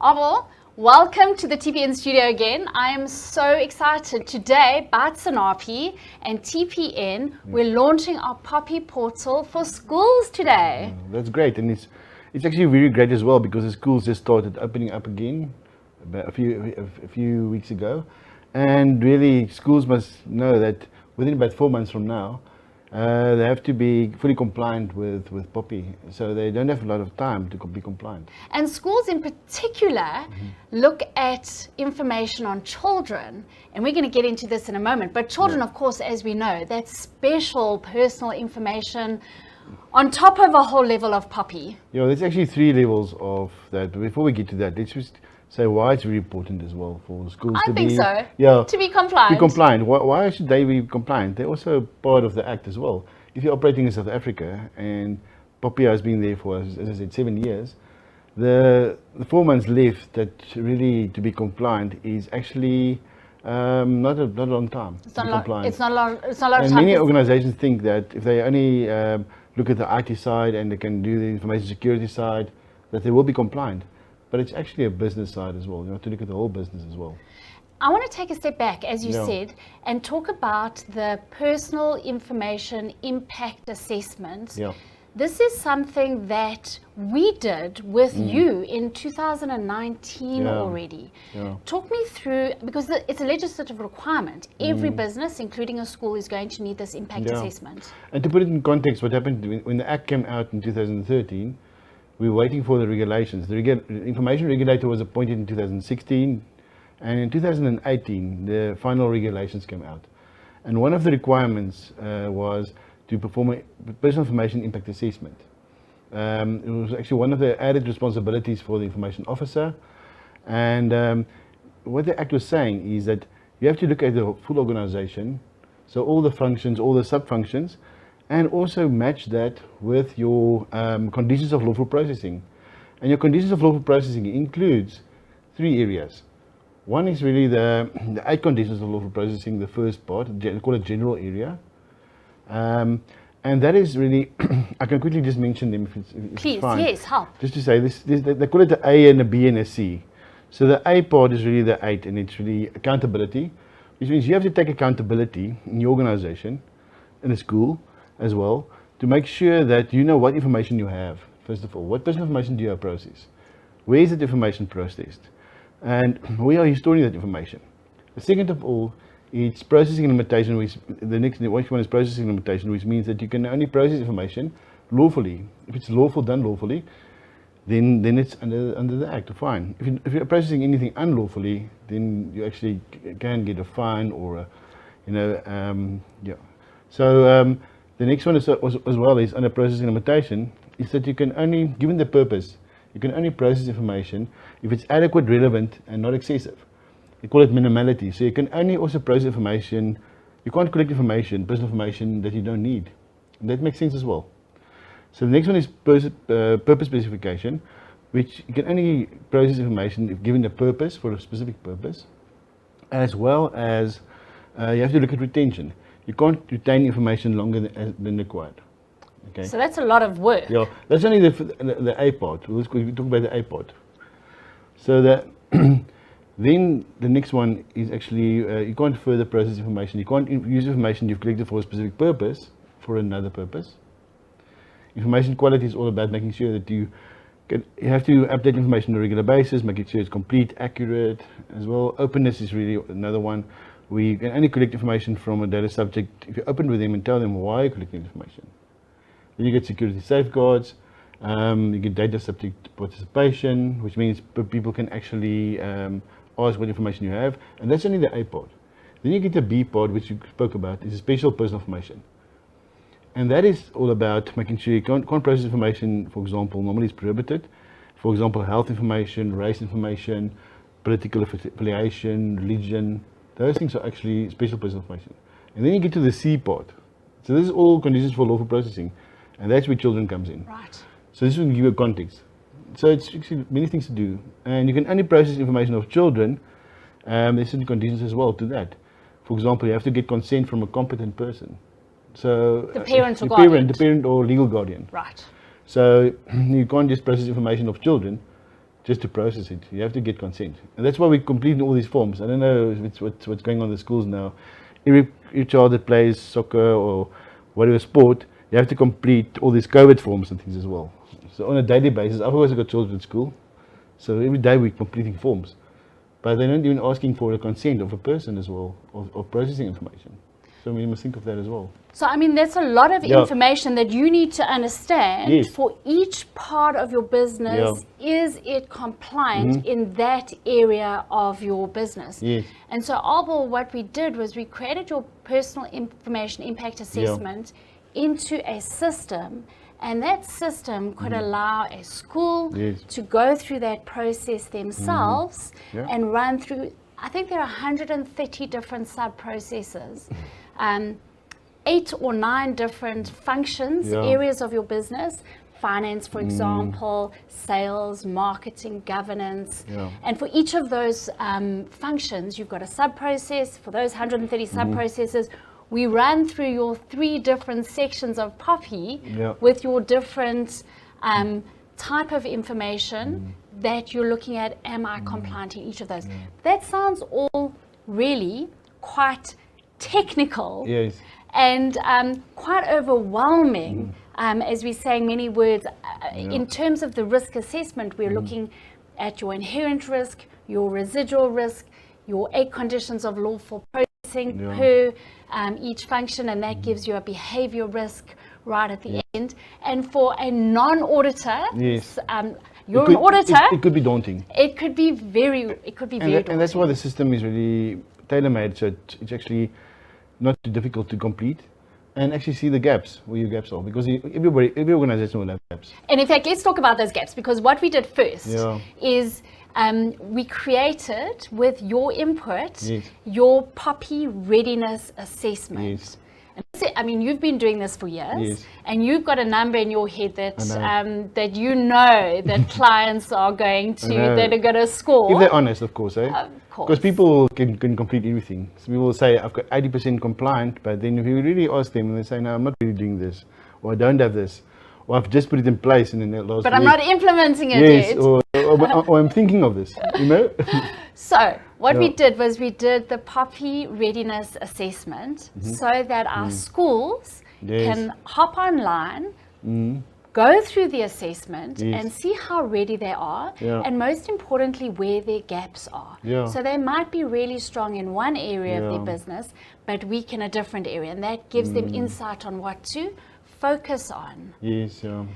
Abel, welcome to the TPN studio again. I am so excited. Today, BMCSA and TPN, we're launching our POPI portal for schools today. That's great, and it's actually very great as well because the schools just started opening up again about a few weeks ago, and really schools must know that within about 4 months from now, they have to be fully compliant with POPI, so they don't have a lot of time to be compliant. And schools in particular look at information on children, and we're going to get into this in a moment, but children, of course, as we know, that's special personal information on top of a whole level of POPI. Yeah, there's actually 3 levels of that. But before we get to that, let's just say why it's very important as well for schools to be compliant. To be compliant. Why should they be compliant? They're also part of the Act as well. If you're operating in South Africa, and POPIA has been there for, as I said, 7 years, the 4 months left that really to be compliant is actually not a long time. It's not a lot of time. And many organizations think that if they only look at the IT side and they can do the information security side, that they will be compliant. But it's actually a business side as well. You have to look at the whole business as well. I want to take a step back, as you said, and talk about the Personal Information Impact Assessment. Yeah. This is something that we did with you in 2019 already. Yeah. Talk me through, because it's a legislative requirement. Every business, including a school, is going to need this impact assessment. And to put it in context, what happened when the Act came out in 2013, we were waiting for the regulations. The information regulator was appointed in 2016, and in 2018, the final regulations came out. And one of the requirements was to perform a personal information impact assessment. It was actually one of the added responsibilities for the information officer. And what the Act was saying is that you have to look at the full organization, so all the functions, all the sub-functions, and also match that with your conditions of lawful processing. And your conditions of lawful processing includes 3 areas. One is really the 8 conditions of lawful processing, the first part, call it general area. And that is really, I can quickly just mention them if it's Please, fine. yes, help. Just to say, they call it the A and a B and a C. So the A part is really the 8, and it's really accountability, which means you have to take accountability in your organization, in a school as well, to make sure that you know what information you have. First of all, what personal information do you have processed? Where is that information processed? And where are you storing that information? The second of all, it's processing limitation, which the next one is processing limitation, which means that you can only process information lawfully. If it's done lawfully, then it's under the Act, fine. If you're processing anything unlawfully, then you actually can get a fine or So the next one is as well is under processing limitation, is that you can only, given the purpose, you can only process information if it's adequate, relevant, and not excessive. We call it minimality. So you can only also process information, you can't collect information, personal information that you don't need. And that makes sense as well. So the next one is purpose specification, which you can only process information if given a purpose, for a specific purpose, as well as you have to look at retention. You can't retain information longer than required. Okay. So that's a lot of work. Yeah, that's only the A part. We'll talk about the A part. So then the next one is actually, you can't further process information. You can't use information you've collected for a specific purpose for another purpose. Information quality is all about making sure that you have to update information on a regular basis, making sure it's complete, accurate as well. Openness is really another one. We can only collect information from a data subject if you open with them and tell them why you're collecting information. Then you get security safeguards. You get data subject participation, which means people can actually ask what information you have, and that's only the A part. Then you get the B part, which you spoke about, is special personal information. And that is all about making sure you can't process information, for example, normally it's prohibited. For example, health information, race information, political affiliation, religion, those things are actually special personal information. And then you get to the C part. So this is all conditions for lawful processing, and that's where children comes in. Right. So this will give you a context. So it's actually many things to do, and you can only process information of children. There's certain conditions as well to that. For example, you have to get consent from a competent person. So the parent or guardian. The parent or legal guardian. Right. So you can't just process information of children just to process it. You have to get consent. And that's why we complete all these forms. I don't know if it's what's going on in the schools now. Every child that plays soccer or whatever sport, you have to complete all these COVID forms and things as well. So on a daily basis, I've always got children at school. So every day we're completing forms. But they're not even asking for the consent of a person as well, of processing information. So we must think of that as well. So, I mean, that's a lot of information that you need to understand. Yes. For each part of your business. Is it compliant in that area of your business? Yes. And so, Abel, what we did was we created your personal information impact assessment into a system. And that system could allow a school to go through that process themselves and run through, I think there are 130 different sub-processes, 8 or 9 different functions, areas of your business, finance, for example, sales, marketing, governance. And for each of those functions, you've got a sub-process. For those 130 sub-processes, we run through your 3 different sections of POPI with your different type of information that you're looking at. Am I compliant in each of those? That sounds all really quite technical and quite overwhelming. As we're saying many words, in terms of the risk assessment, we're looking at your inherent risk, your residual risk, your 8 conditions of lawful processing per each function, and that gives you a behavior risk right at the end. And for a non-auditor, you're an auditor. It could be daunting. It could be very daunting. And that's why the system is really tailor-made, so it's actually not too difficult to complete, and actually see the gaps, where your gaps are, because every organization will have gaps. And in fact, let's talk about those gaps, because what we did first is we created, with your input, your POPI readiness assessment. And I mean, you've been doing this for years, and you've got a number in your head that that you know that clients are going to that are going to score. If they're honest, of course, Of course. Because people can complete everything. So people will say, I've got 80% compliant, but then if you really ask them, and they say, no, I'm not really doing this, or I don't have this, or I've just put it in place and then that last but week. I'm not implementing it yet. Or I'm thinking of this, you know. So what we did was we did the POPI readiness assessment so that our schools can hop online, go through the assessment and see how ready they are, and most importantly, where their gaps are. So they might be really strong in one area of their business, but weak in a different area, and that gives them insight on what to focus on.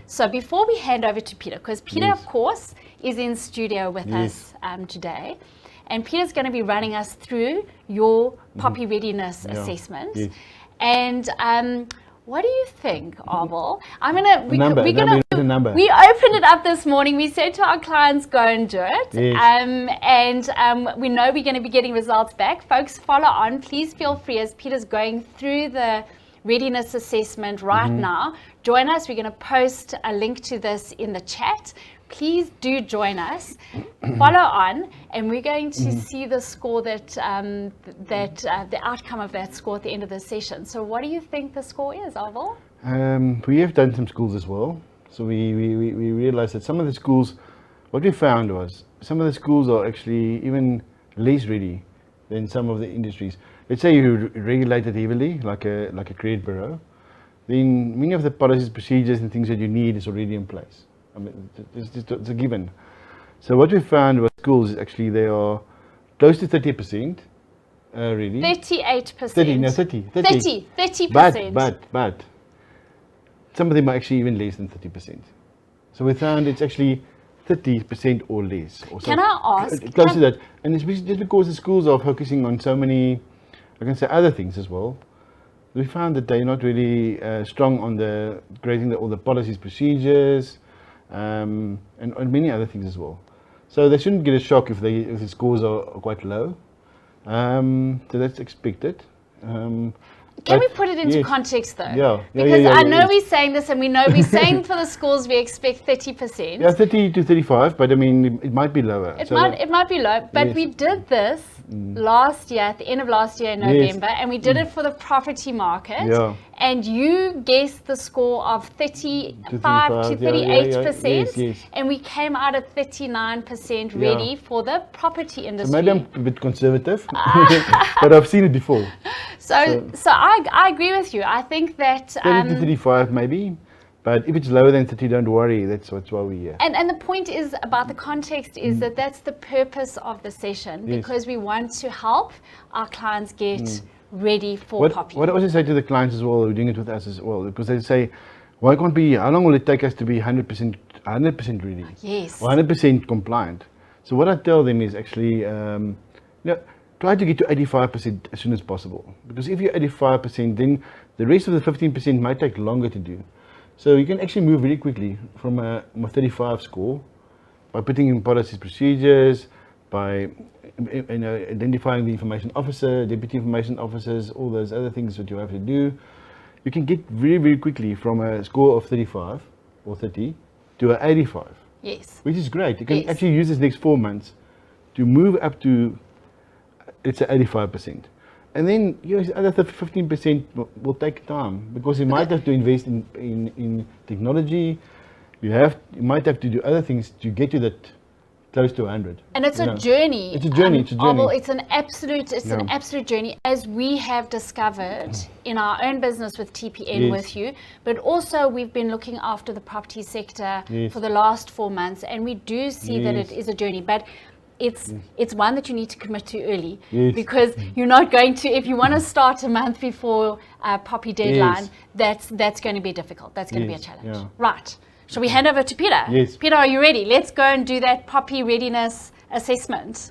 So before we hand over to Peter, because Peter, of course, is in studio with us today, and Peter's going to be running us through your POPI readiness assessment. And what do you think, Abel? We opened it up this morning. We said to our clients, go and do it. We know we're going to be getting results back. Folks, follow on. Please feel free, as Peter's going through the readiness assessment right now. Join us. We're going to post a link to this in the chat. Please do join us. Follow on, and we're going to see the score that the outcome of that score at the end of the session. So, what do you think the score is, Abel? We have done some schools as well. So we realized that some of the schools, what we found was some of the schools are actually even less ready than some of the industries. Let's say you regulate it heavily, like a credit bureau, then many of the policies, procedures, and things that you need is already in place. I mean, it's a given. So what we found with schools is actually they are close to 30%, really. 38%. 30%. But some of them are actually even less than 30%. So we found it's actually 30% or less. Can I ask? Close to that. And it's just because the schools are focusing on so many, I can say, other things as well. We found that they're not really strong on the creating all the policies, procedures, and many other things as well. So they shouldn't get a shock if the scores are quite low. So that's expected. Can we But put it into yes. context though? Yeah. Because I know yes. we're saying this, and we know we're saying for the schools we expect 30%. Yeah, 30 to 35, but I mean, it might be lower. It might be low, but Yes. we did this last year, at the end of last year in November, and we did it for the property market. Yeah. And you guessed the score of 35 to 38%, Yes. and we came out at 39% ready for the property So industry. maybe I'm a bit conservative, but I've seen it before. So I agree with you. I think that 30 to 35 maybe, but if it's lower than 30, don't worry. That's why we're here. And the point is about the context is that that's the purpose of the session, Yes. because we want to help our clients get ready for POPI. What I also say to the clients as well, who are doing it with us as well, because they say, why can't we, how long will it take us to be 100% ready? Yes. Or 100% compliant? So what I tell them is actually, try to get to 85% as soon as possible. Because if you're 85%, then the rest of the 15% might take longer to do. So you can actually move very quickly from a 35 score by putting in policies, procedures, by identifying the information officer, deputy information officers, all those other things that you have to do. You can get very, very quickly from a score of 35 or 30 to an 85. Yes. Which is great. You can actually use this next 4 months to move up to, let's say, 85%. And then the other 15% will take time, because you might have to invest in technology. You might have to do other things to get to that close to 100. And it's a journey. It's a journey. Abel, it's an absolute journey, as we have discovered in our own business with TPN with you. But also we've been looking after the property sector for the last 4 months, and we do see that it is a journey. But it's one that you need to commit to early, because you're not going to, if you want to start a month before POPI deadline, that's going to be difficult. That's going to be a challenge. Yeah. Right. Shall we hand over to Peter? Yes. Peter, are you ready? Let's go and do that POPI readiness assessment.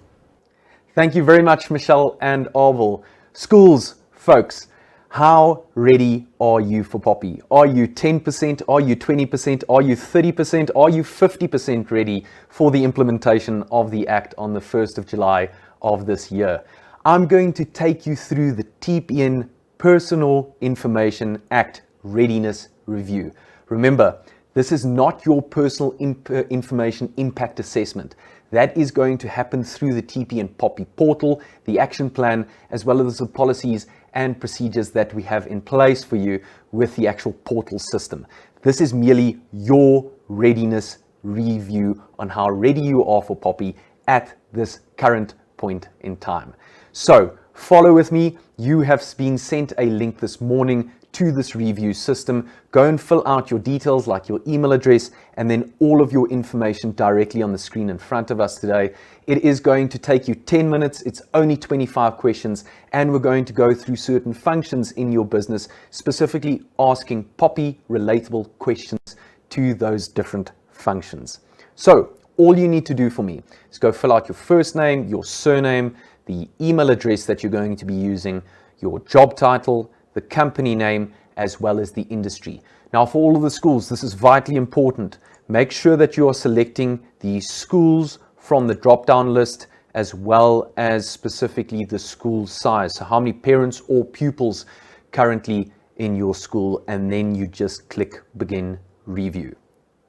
Thank you very much, Michelle and Abel. Schools, folks, how ready are you for POPI? Are you 10%? Are you 20%? Are you 30%? Are you 50% ready for the implementation of the Act on the 1st of July of this year? I'm going to take you through the TPN Personal Information Act Readiness Review. Remember, this is not your personal information impact assessment. That is going to happen through the TPN POPI-Portal, the action plan, as well as the policies and procedures that we have in place for you with the actual portal system. This is merely your readiness review on how ready you are for POPI at this current point in time. So follow with me. You have been sent a link this morning to this review system. Go and fill out your details, like your email address, and then all of your information directly on the screen in front of us today. It is going to take you 10 minutes. It's only 25 questions, and we're going to go through certain functions in your business, specifically asking POPI relatable questions to those different functions. So all you need to do for me is go fill out your first name, your surname, the email address that you're going to be using, your job title, the company name, as well as the industry. Now, for all of the schools, this is vitally important. Make sure that you are selecting the schools from the drop-down list, as well as specifically the school size. So how many parents or pupils currently in your school, and then you just click begin review.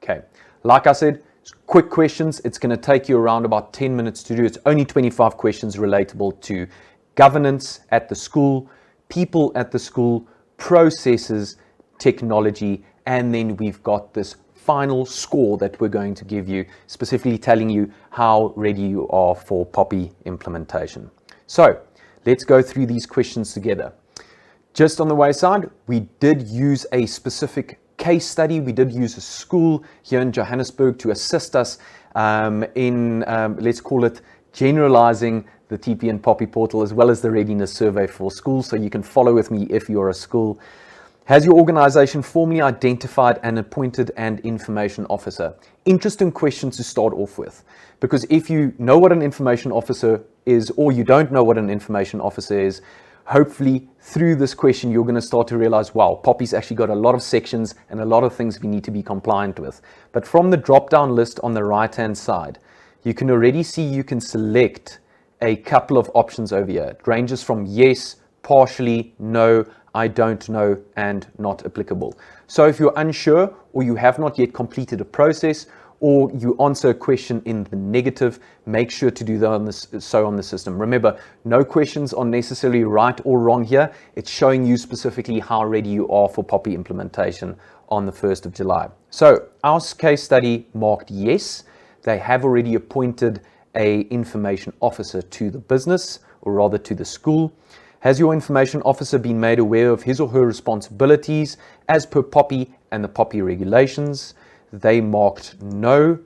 Okay, like I said, quick questions. It's going to take you around about 10 minutes to do. It's only 25 questions relatable to governance at the school, people at the school, processes, technology, and then we've got this final score that we're going to give you, specifically telling you how ready you are for POPI implementation. So let's go through these questions together. Just on the wayside, we did use a specific case study. We did use a school here in Johannesburg to assist us in, let's call it, generalizing the TPN POPI-Portal, as well as the readiness survey for schools, so you can follow with me if you're a school. Has your organization formally identified an appointed and information officer? Interesting questions to start off with, because if you know what an information officer is, or you don't know what an information officer is, hopefully through this question you're going to start to realize, wow, POPI's actually got a lot of sections and a lot of things we need to be compliant with. But from the drop-down list on the right-hand side, you can already see you can select a couple of options over here. It ranges from yes, partially, no, I don't know, and not applicable. So if you're unsure or you have not yet completed a process or you answer a question in the negative, make sure to do that on the system. Remember, no questions are necessarily right or wrong here. It's showing you specifically how ready you are for POPI implementation on the 1st of July. So our case study marked yes. They have already appointed a information officer to the business, or rather to the school. Has your information officer been made aware of his or her responsibilities as per POPI and the POPI regulations? They marked no.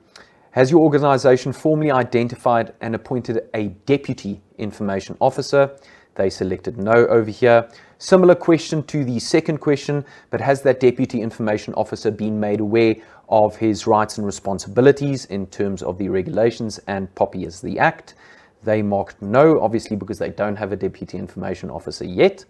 Has your organization formally identified and appointed a deputy information officer? They selected no over here. Similar question to the second question, but has that deputy information officer been made aware of his rights and responsibilities in terms of the regulations and POPI as the Act? They marked no, obviously because they don't have a deputy information officer yet.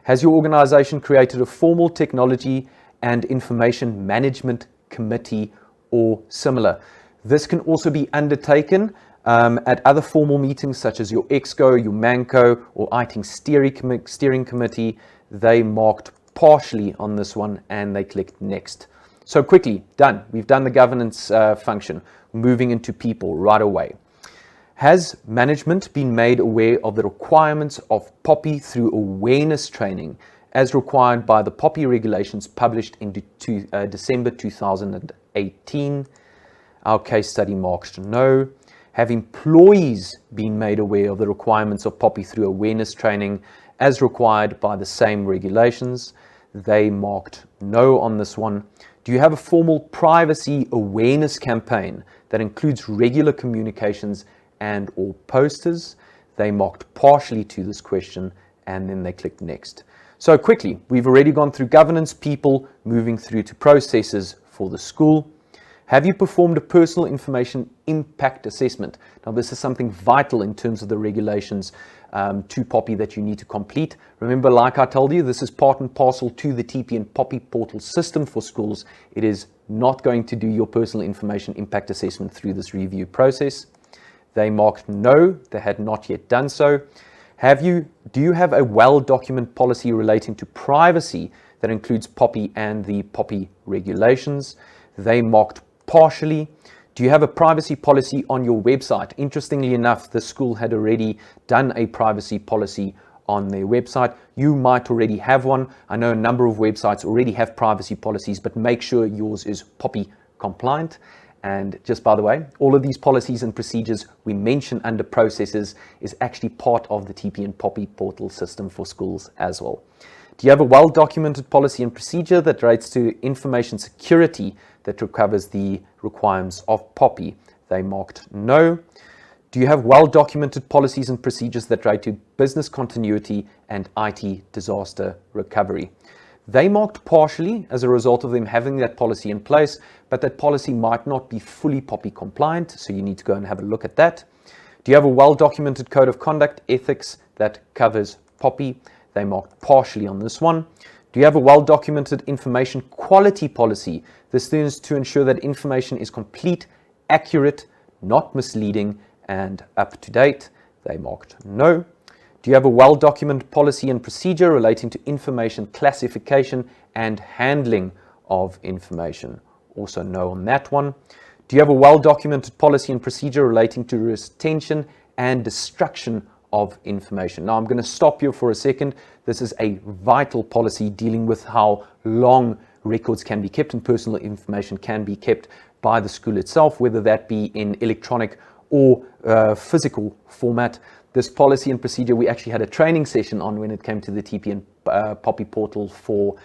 Has your organization created a formal technology and information management committee or similar? This can also be undertaken at other formal meetings such as your EXCO, your MANCO, or IT steering committee. They marked partially on this one and they clicked next. So quickly, done. We've done the governance function. Moving into people right away. Has management been made aware of the requirements of POPI through awareness training as required by the POPI regulations published in December 2018? Our case study marked no. Have employees been made aware of the requirements of POPI through awareness training as required by the same regulations? They marked no on this one. Do you have a formal privacy awareness campaign that includes regular communications and or posters? They marked partially to this question and then they clicked next. So quickly, we've already gone through governance, people, moving through to processes for the school. Have you performed a personal information impact assessment? Now this is something vital in terms of the regulations to POPI that you need to complete. Remember, like I told you, this is part and parcel to the TPN POPI-Portal system for schools. It is not going to do your personal information impact assessment through this review process. They marked no, they had not yet done so. Do you have a well-documented policy relating to privacy that includes POPI and the POPI regulations? They marked partially. Do you have a privacy policy on your website? Interestingly enough, the school had already done a privacy policy on their website. You might already have one. I know a number of websites already have privacy policies, but make sure yours is POPI compliant. And just by the way, all of these policies and procedures we mention under processes is actually part of the TPN POPI-Portal system for schools as well. Do you have a well-documented policy and procedure that relates to information security that recovers the requirements of POPI? They marked no. Do you have well-documented policies and procedures that relate to business continuity and IT disaster recovery? They marked partially as a result of them having that policy in place, but that policy might not be fully POPI compliant, so you need to go and have a look at that. Do you have a well-documented code of conduct ethics that covers POPI? They marked partially on this one. Do you have a well-documented information quality policy? This is to ensure that information is complete, accurate, not misleading, and up to date. They marked no. Do you have a well-documented policy and procedure relating to information classification and handling of information? Also no on that one. Do you have a well-documented policy and procedure relating to retention and destruction of information? Now I'm going to stop you for a second. This is a vital policy dealing with how long records can be kept and personal information can be kept by the school itself, whether that be in electronic or physical format. This policy and procedure we actually had a training session on when it came to the TPN POPI-Portal for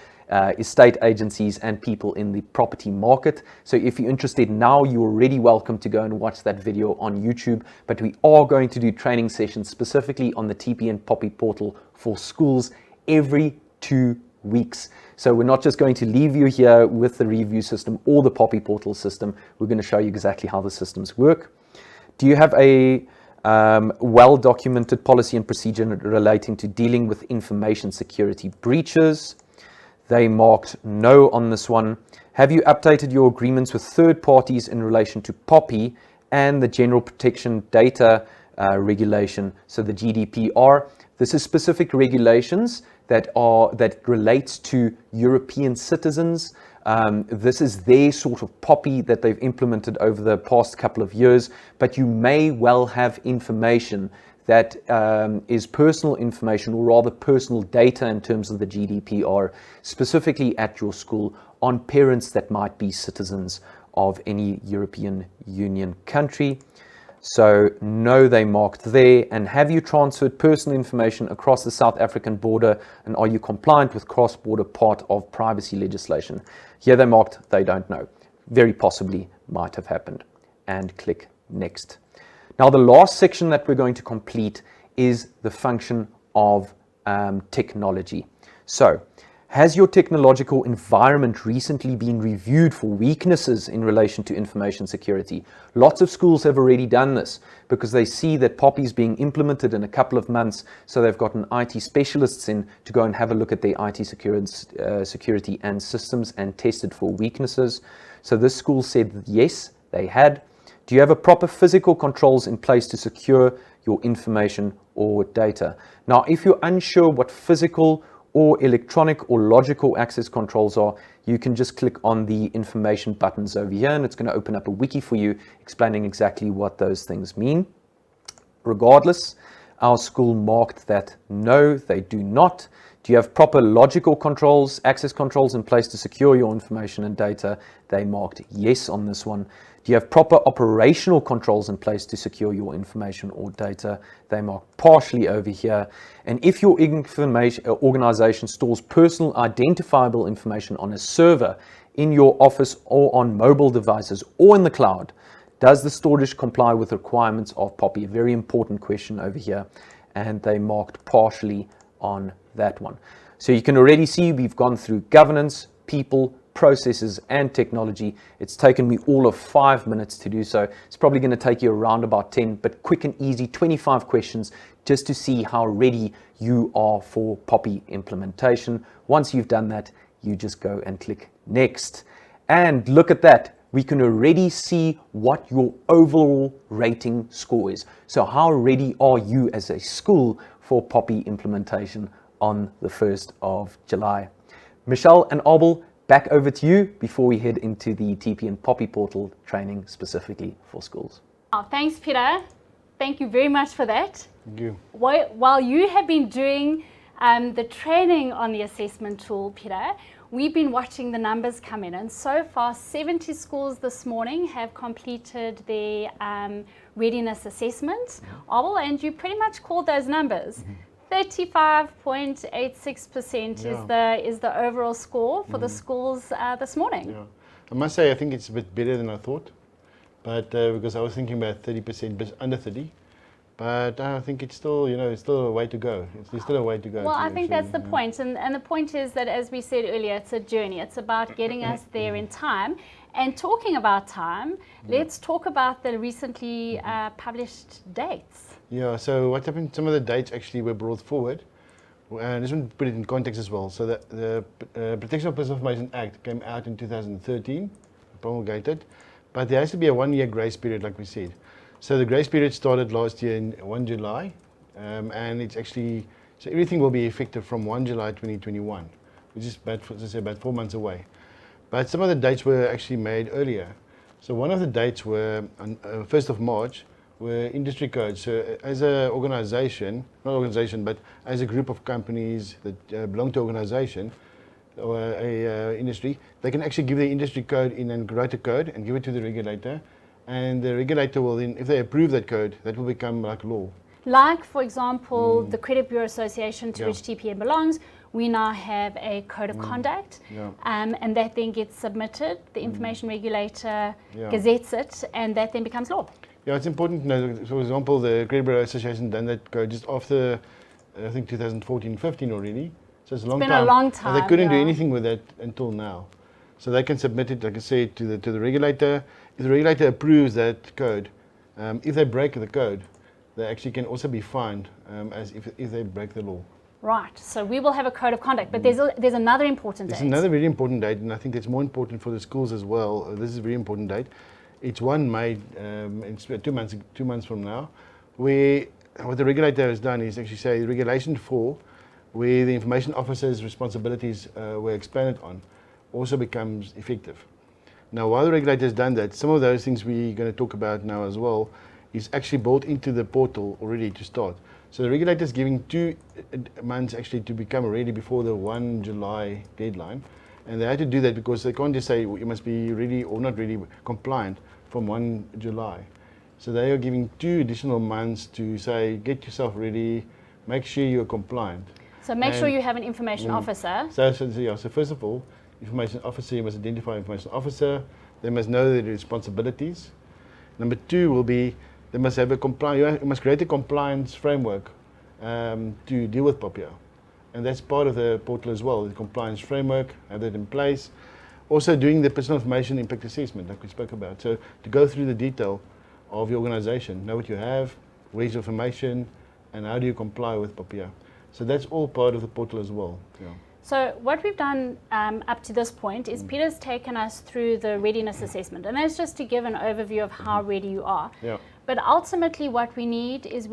estate agencies and people in the property market. So if you're interested now, you're already welcome to go and watch that video on YouTube. But we are going to do training sessions specifically on the TPN POPI-Portal for schools every 2 weeks. So we're not just going to leave you here with the review system or the POPI-Portal system. We're going to show you exactly how the systems work. Do you have a well-documented policy and procedure relating to dealing with information security breaches? They marked no on this one. Have you updated your agreements with third parties in relation to POPI and the General Protection Data Regulation, so the GDPR? This is specific regulations that relates to European citizens. This is their sort of POPI that they've implemented over the past couple of years, but you may well have information that is personal information, or rather personal data in terms of the GDPR, specifically at your school, on parents that might be citizens of any European Union country. So no, they marked there. And have you transferred personal information across the South African border, and are you compliant with cross-border part of privacy legislation? Here they marked they don't know. Very possibly might have happened. And click next. Now the last section that we're going to complete is the function of technology. So, has your technological environment recently been reviewed for weaknesses in relation to information security? Lots of schools have already done this because they see that POPI is being implemented in a couple of months, so they've gotten IT specialists in to go and have a look at their IT security and systems and tested for weaknesses. So this school said that yes, they had. Do you have a proper physical controls in place to secure your information or data? Now, if you're unsure what physical or electronic or logical access controls are, you can just click on the information buttons over here, and it's going to open up a wiki for you explaining exactly what those things mean. Regardless, our school marked that no, they do not. Do you have proper logical controls, access controls in place to secure your information and data? They marked yes on this one. Do you have proper operational controls in place to secure your information or data? They marked partially over here. And if your organization stores personal identifiable information on a server in your office or on mobile devices or in the cloud, does the storage comply with requirements of POPI? A very important question over here. And they marked partially on that one. So you can already see we've gone through governance, people, processes and technology. It's taken me all of 5 minutes to do so. It's probably going to take you around about 10, but quick and easy, 25 questions just to see how ready you are for POPI implementation. Once you've done that, you just go and click next. And look at that. We can already see what your overall rating score is. So how ready are you as a school for POPI implementation on the 1st of July? Michelle and Abel, back over to you before we head into the TPN POPI-Portal training specifically for schools. Oh, thanks, Peter. Thank you very much for that. Thank you. While you have been doing the training on the assessment tool, Peter, we've been watching the numbers come in, and so far 70 schools this morning have completed their readiness assessment. Abel, and you pretty much called those numbers. 35.86% is the overall score for the schools this morning. Yeah. I must say I think it's a bit better than I thought, but because I was thinking about 30%, but under 30. But I think it's still, it's still a way to go. There's still a way to go. Well, I think that's the point. And the point is that, as we said earlier, it's a journey. It's about getting us there in time. And talking about time, let's talk about the recently published dates. Yeah, so what happened, some of the dates actually were brought forward. And I just want to put it in context as well. So the Protection of Personal Information Act came out in 2013, promulgated, but there has to be a 1-year grace period, like we said. So the grace period started last year in 1 July, and it's actually, so everything will be effective from 1 July 2021, which is about 4 months away. But some of the dates were actually made earlier. So one of the dates were on 1st of March, were industry codes. So as an organization, not organization, but as a group of companies that belong to an organization or a industry, they can actually give their industry code in and write a code and give it to the regulator. And the regulator will then, if they approve that code, that will become like law. Like, for example, the Credit Bureau Association to which TPN belongs, we now have a code of conduct, and that then gets submitted. The information regulator gazettes it, and that then becomes law. Yeah, it's important to know, for example, the Credit Bureau Association done that code just after, I think, 2014-15 already. So it's a long time. It's been a long time. And they couldn't do anything with that until now. So they can submit it, like I said, to the regulator. If the regulator approves that code, if they break the code, they actually can also be fined as if they break the law. Right, so we will have a code of conduct, but there's another important date. There's another very important date, and I think that's more important for the schools as well. This is a very important date. It's 1 May, it's 2 months from now, where what the regulator has done is actually say Regulation 4 where the information officer's responsibilities were expanded on, also becomes effective. Now, while the regulator has done that, some of those things we're going to talk about now as well is actually built into the portal already to start. So the regulator is giving 2 months actually to become ready before the 1 July deadline. And they had to do that because they can't just say you must be ready or not ready compliant from 1 July. So they are giving 2 additional months to say, get yourself ready, make sure you're compliant. So make sure you have an information officer. So first of all, information officer, you must identify information officer. They must know their responsibilities. Number 2 will be, they must have a you must create a compliance framework to deal with POPIA. And that's part of the portal as well, the compliance framework, have that in place. Also doing the personal information impact assessment, like we spoke about. So to go through the detail of your organization, know what you have, where's your information, and how do you comply with POPIA. So that's all part of the portal as well. Yeah. So what we've done up to this point is Peter's taken us through the readiness assessment, and that's just to give an overview of how ready you are. Yeah. But ultimately what we need is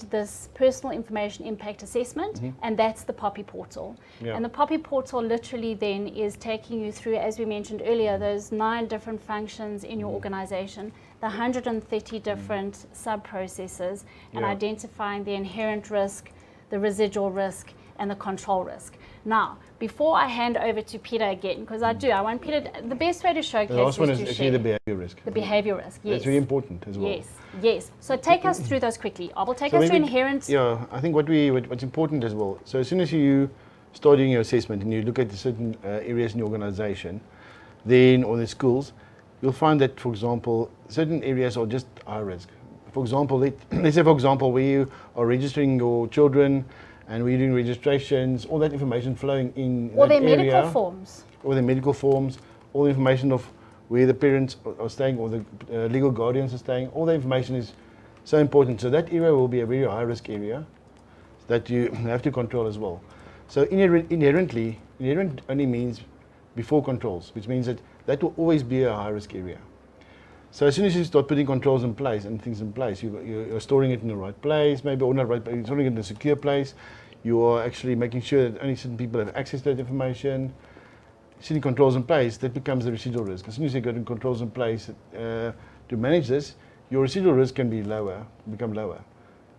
this personal information impact assessment, and that's the POPI portal. Yeah. And the POPI portal literally then is taking you through, as we mentioned earlier, those 9 different functions in your organization, the 130 different sub-processes, and identifying the inherent risk, the residual risk, and the control risk. Now, before I hand over to Peter again, because I want Peter, the best way to showcase The last one is is to actually share the behavior risk. the behavior risk. Yes. That's very important as well. Yes. So take us through those quickly. I will take So us through maybe- inherent. Yeah, I think what's important as well. So as soon as you start doing your assessment and you look at the certain areas in your organization, then or the schools, you'll find that, for example, certain areas are just high risk. For example, let's say, for example, where you are registering your children and we're doing registrations, all that information flowing in Or that their area, medical forms. all the medical forms, all the information of where the parents are staying or the legal guardians are staying, all the information is so important. So that area will be a very high risk area that you have to control as well. So inherent only means before controls, which means that will always be a high risk area. So as soon as you start putting controls in place and things in place, you're storing it in the right place, maybe or not right, but you're storing it in a secure place. You are actually making sure that only certain people have access to that information. Setting controls in place, that becomes the residual risk. As soon as you get controls in place to manage this, your residual risk can be become lower.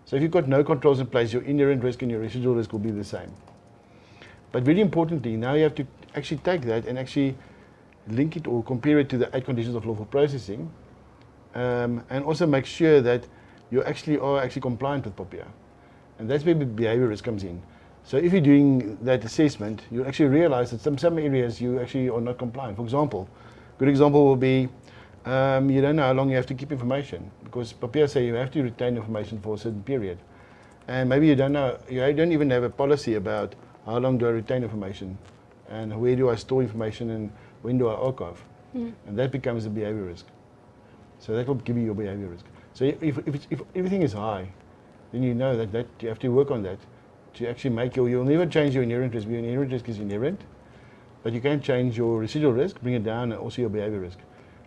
So if you've got no controls in place, your inherent risk and your residual risk will be the same. But really importantly, now you have to actually take that and actually link it or compare it to the 8 conditions of lawful processing, and also make sure that you are actually compliant with POPIA. And that's where behavior risk comes in. So if you're doing that assessment, you actually realize that some areas you actually are not compliant. For example, good example will be you don't know how long you have to keep information, because POPIA say you have to retain information for a certain period. And maybe you don't even have a policy about how long do I retain information and where do I store information and when do I archive. And that becomes a behavior risk. So that will give you your behavior risk. So if everything is high, then you know that you have to work on that to actually make you'll never change your inherent risk. Your inherent risk is inherent, but you can change your residual risk, bring it down, and also your behavior risk.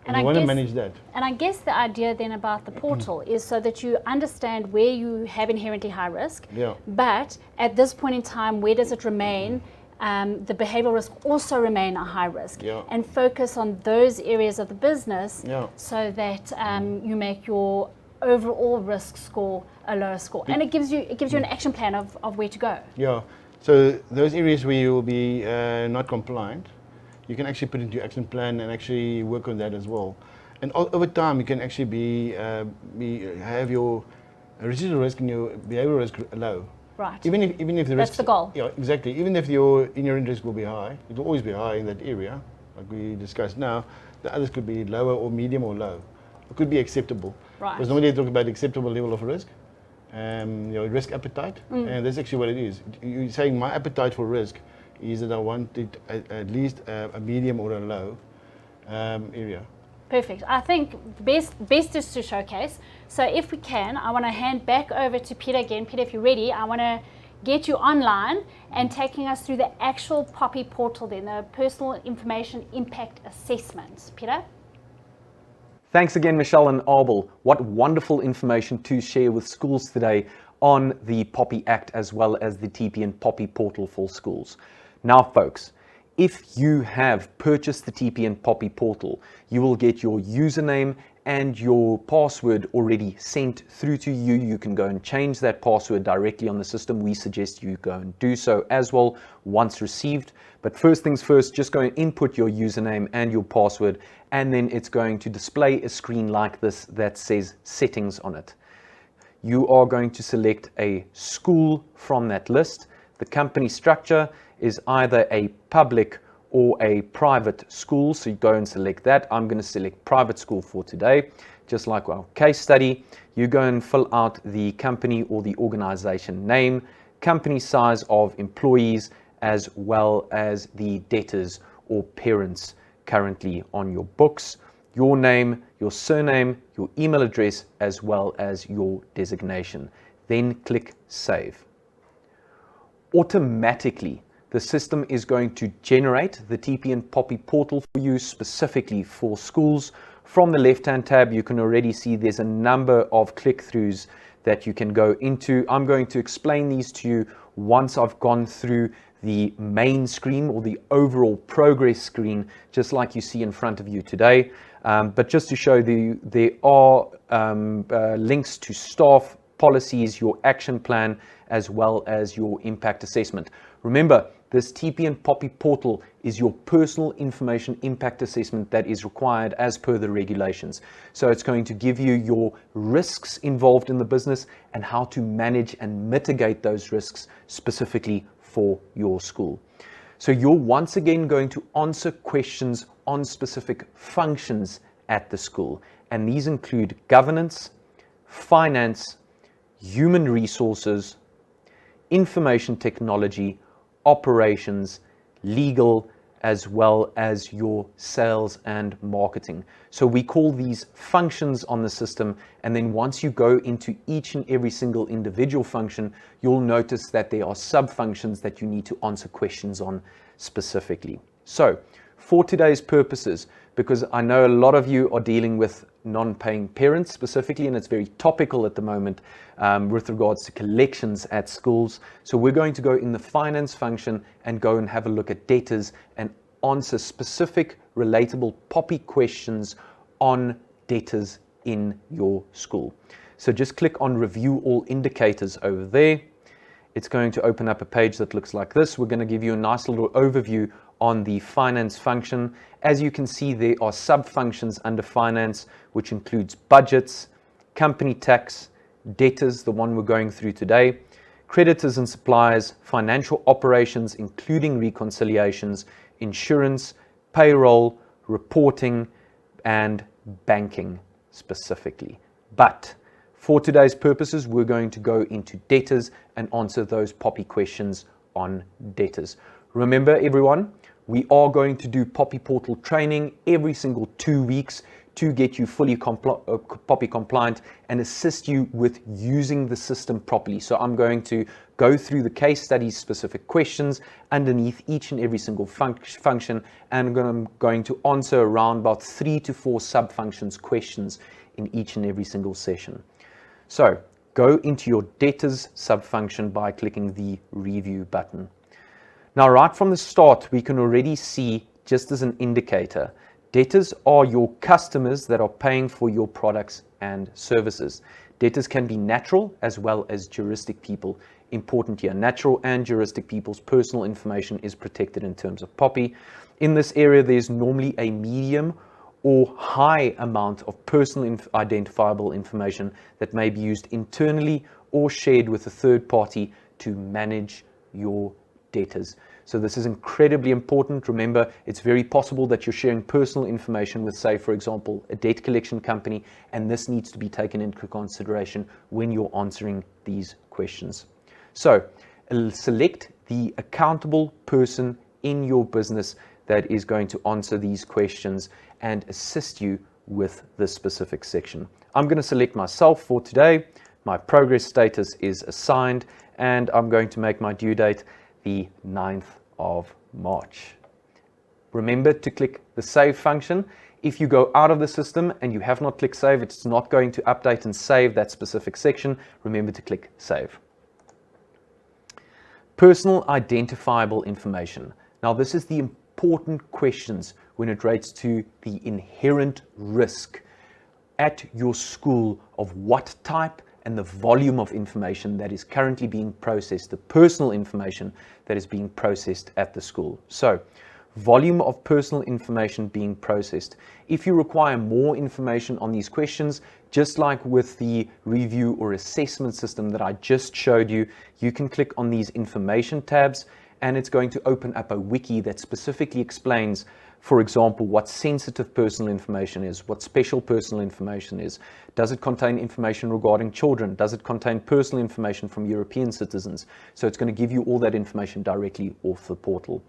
And you want to manage that. And I guess the idea then about the portal is so that you understand where you have inherently high risk, but at this point in time, where does it remain? The behavioral risk also remain a high risk, and focus on those areas of the business so that you make your overall risk score a lower score, and it gives you an action plan of where to go. Yeah. So those areas where you will be not compliant, you can actually put into your action plan and actually work on that as well. And over time, you can actually have your residual risk and your behavioral risk low. Right. Even if the risk. That's the goal. Yeah, exactly. Even if your inherent risk will be high, it will always be high in that area, like we discussed now. The others could be lower or medium or low. It could be acceptable. Right. Because normally they talk about acceptable level of risk, your risk appetite, and that's actually what it is. You're saying my appetite for risk is that I want it at least a medium or a low area. Perfect. I think best is to showcase. So if we can, I want to hand back over to Peter again. Peter, if you're ready, I want to get you online and taking us through the actual POPI portal then, the Personal Information Impact Assessment. Peter? Thanks again, Michelle and Abel. What wonderful information to share with schools today on the POPI Act as well as the TPN POPI-Portal for schools. Now folks, if you have purchased the TPN POPI-Portal, you will get your username and your password already sent through to you. You can go and change that password directly on the system. We suggest you go and do so as well once received. But first things first, just go and input your username and your password, and then it's going to display a screen like this that says settings on it. You are going to select a school from that list. The company structure is either a public or a private school, so you go and select that. I'm going to select private school for today. Just like our case study, you go and fill out the company or the organization name, company size of employees, as well as the debtors or parents currently on your books, your name, your surname, your email address, as well as your designation. Then click Save. Automatically, the system is going to generate the TPN POPI-Portal for you specifically for schools. From the left-hand tab, you can already see there's a number of click-throughs that you can go into. I'm going to explain these to you once I've gone through the main screen or the overall progress screen, just like you see in front of you today. But just to show you, there are links to staff, policies, your action plan, as well as your impact assessment. Remember, this TPN POPI-Portal is your personal information impact assessment that is required as per the regulations. So it's going to give you your risks involved in the business and how to manage and mitigate those risks specifically for your school. So you're once again going to answer questions on specific functions at the school. And these include governance, finance, human resources, information technology, operations, legal, as well as your sales and marketing. So we call these functions on the system, and then once you go into each and every single individual function, you'll notice that there are sub-functions that you need to answer questions on specifically. So for today's purposes, because I know a lot of you are dealing with non-paying parents specifically, and it's very topical at the moment with regards to collections at schools. So we're going to go in the finance function and go and have a look at debtors and answer specific relatable POPI questions on debtors in your school. So just click on review all indicators over there. It's going to open up a page that looks like this. We're going to give you a nice little overview on the finance function. As you can see, there are sub-functions under finance, which includes budgets, company tax, debtors, the one we're going through today, creditors and suppliers, financial operations, including reconciliations, insurance, payroll, reporting, and banking specifically. But for today's purposes, we're going to go into debtors and answer those POPI questions on debtors. Remember, everyone, we are going to do POPI-Portal training every single 2 weeks to get you fully POPI compliant and assist you with using the system properly. So I'm going to go through the case study specific questions underneath each and every single function, and I'm going to answer around about 3 to 4 sub-functions questions in each and every single session. So go into your debtors sub-function by clicking the review button. Now, right from the start, we can already see, just as an indicator, debtors are your customers that are paying for your products and services. Debtors can be natural as well as juristic people. Important here, natural and juristic people's personal information is protected in terms of POPI. In this area, there's normally a medium or high amount of personal identifiable information that may be used internally or shared with a third party to manage your debtors. So this is incredibly important. Remember, it's very possible that you're sharing personal information with, say, for example, a debt collection company, and this needs to be taken into consideration when you're answering these questions. So select the accountable person in your business that is going to answer these questions and assist you with this specific section. I'm going to select myself for today. My progress status is assigned, and I'm going to make my due date the 9th of March. Remember to click the save function If you go out of the system and you have not clicked save, it's not going to update and save that specific section. Remember to click save. Personal identifiable information. Now, this is the important questions when it relates to the inherent risk at your school of what type and the volume of information that is currently being processed, the personal information that is being processed at the school. So, volume of personal information being processed. If you require more information on these questions, just like with the review or assessment system that I just showed you, you can click on these information tabs and it's going to open up a wiki that specifically explains, for example, what sensitive personal information is, what special personal information is. Does it contain information regarding children? Does it contain personal information from European citizens? So it's going to give you all that information directly off the portal.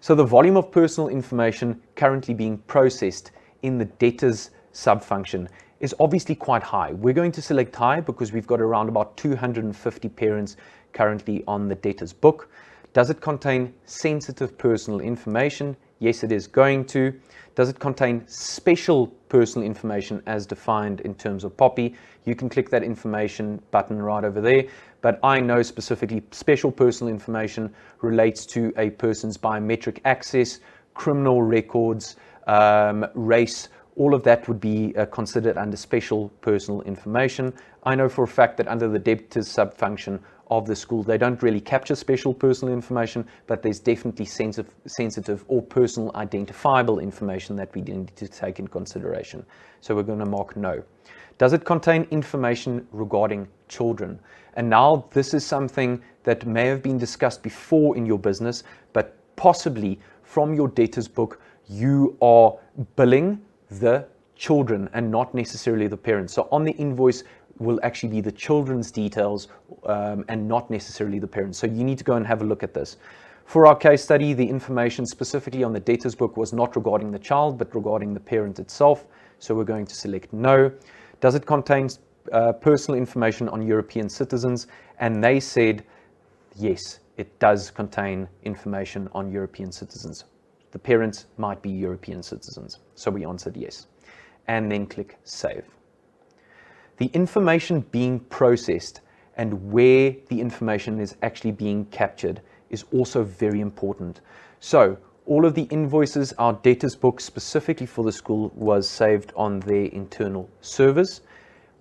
So the volume of personal information currently being processed in the debtors subfunction is obviously quite high. We're going to select high because we've got around about 250 parents currently on the debtors book. Does it contain sensitive personal information? Yes, it is going to. Does it contain special personal information as defined in terms of POPI? You can click that information button right over there. But I know specifically special personal information relates to a person's biometric access, criminal records, race. All of that would be considered under special personal information. I know for a fact that under the debtors subfunction of the school, they don't really capture special personal information, but there's definitely sensitive or personal identifiable information that we need to take in consideration. So we're going to mark no. Does it contain information regarding children? And now this is something that may have been discussed before in your business, but possibly from your debtors book, you are billing the children and not necessarily the parents. So on the invoice will actually be the children's details and not necessarily the parents. So you need to go and have a look at this. For our case study, the information specifically on the debtors book was not regarding the child, but regarding the parent itself. So we're going to select no. Does it contain personal information on European citizens? And they said, yes, it does contain information on European citizens. The parents might be European citizens. So we answered yes. And then click save. The information being processed and where the information is actually being captured is also very important. So all of the invoices, our debtors book specifically for the school was saved on their internal servers.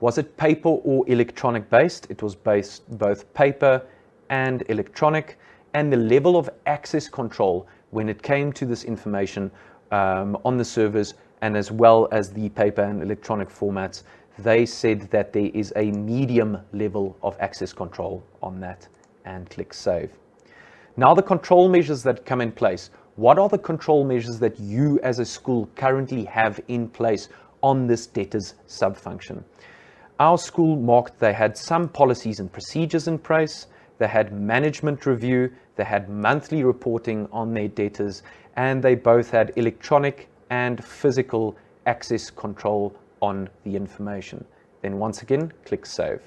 Was it paper or electronic based? It was based both paper and electronic, and the level of access control when it came to this information on the servers and as well as the paper and electronic formats, they said that there is a medium level of access control on that, and click save. Now the control measures that come in place. What are the control measures that you as a school currently have in place on this debtors subfunction? Our school marked they had some policies and procedures in place, they had management review, they had monthly reporting on their debtors, and they both had electronic and physical access control on the information. Then once again, click save.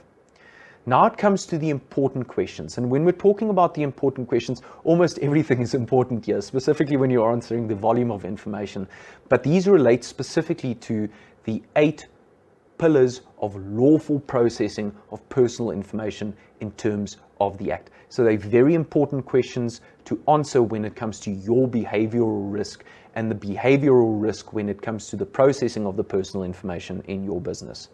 Now it comes to the important questions. And when we're talking about the important questions, almost everything is important here, specifically when you're answering the volume of information. But these relate specifically to the 8 pillars of lawful processing of personal information in terms of the Act. So they're very important questions to answer when it comes to your behavioral risk and the behavioral risk when it comes to the processing of the personal information in your business.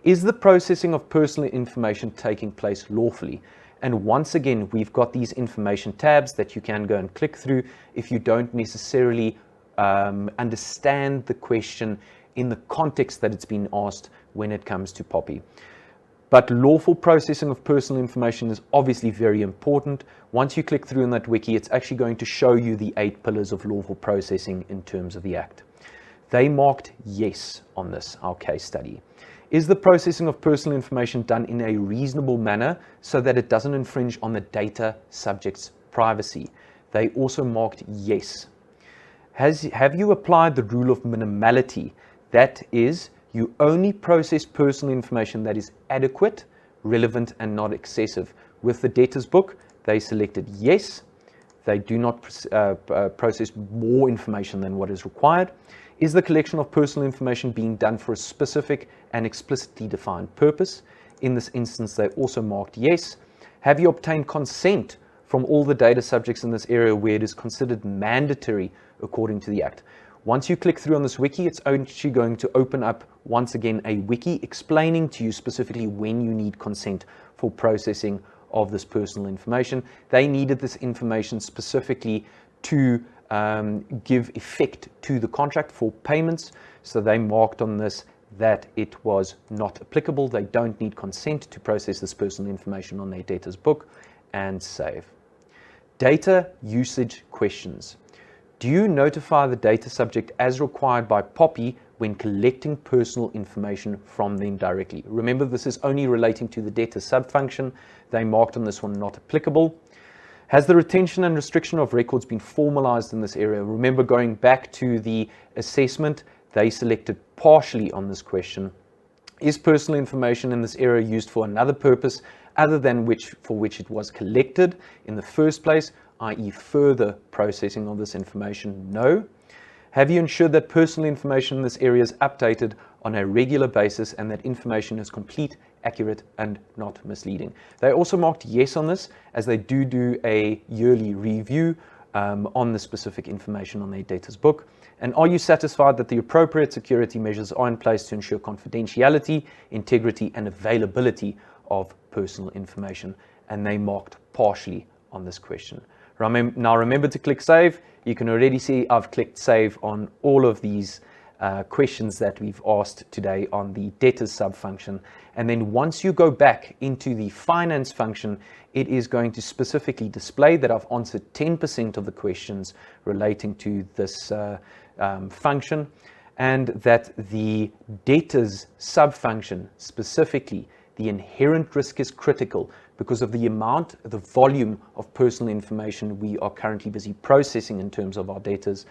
Is the processing of personal information taking place lawfully? And once again, we've got these information tabs that you can go and click through if you don't necessarily understand the question in the context that it's been asked when it comes to POPI. But lawful processing of personal information is obviously very important. Once you click through in that wiki, it's actually going to show you the 8 pillars of lawful processing in terms of the Act. They marked yes on this, our case study. Is the processing of personal information done in a reasonable manner so that it doesn't infringe on the data subject's privacy? They also marked yes. Have you applied the rule of minimality? That is, you only process personal information that is adequate, relevant, and not excessive. With the debtors book, they selected yes. They do not process more information than what is required. Is the collection of personal information being done for a specific and explicitly defined purpose? In this instance, they also marked yes. Have you obtained consent from all the data subjects in this area where it is considered mandatory according to the Act? Once you click through on this wiki, it's actually going to open up once again a wiki explaining to you specifically when you need consent for processing of this personal information. They needed this information specifically to give effect to the contract for payments, so they marked on this that it was not applicable. They don't need consent to process this personal information on their debtors book, and save. Data usage questions. Do you notify the data subject as required by POPI when collecting personal information from them directly? Remember, this is only relating to the debtor subfunction. They marked on this one not applicable. Has the retention and restriction of records been formalized in this area? Remember, going back to the assessment, they selected partially on this question. Is personal information in this area used for another purpose other than for which it was collected in the first place, i.e. further processing of this information? No. Have you ensured that personal information in this area is updated on a regular basis and that information is complete, accurate, and not misleading? They also marked yes on this, as they do a yearly review on the specific information on their debtors book. And are you satisfied that the appropriate security measures are in place to ensure confidentiality, integrity, and availability of personal information? And they marked partially on this question. Now remember to click save. You can already see I've clicked save on all of these questions that we've asked today on the debtors subfunction. And then once you go back into the finance function, it is going to specifically display that I've answered 10% of the questions relating to this function, and that the debtors subfunction, specifically the inherent risk, is critical because of the volume of personal information we are currently busy processing in terms of our debtors.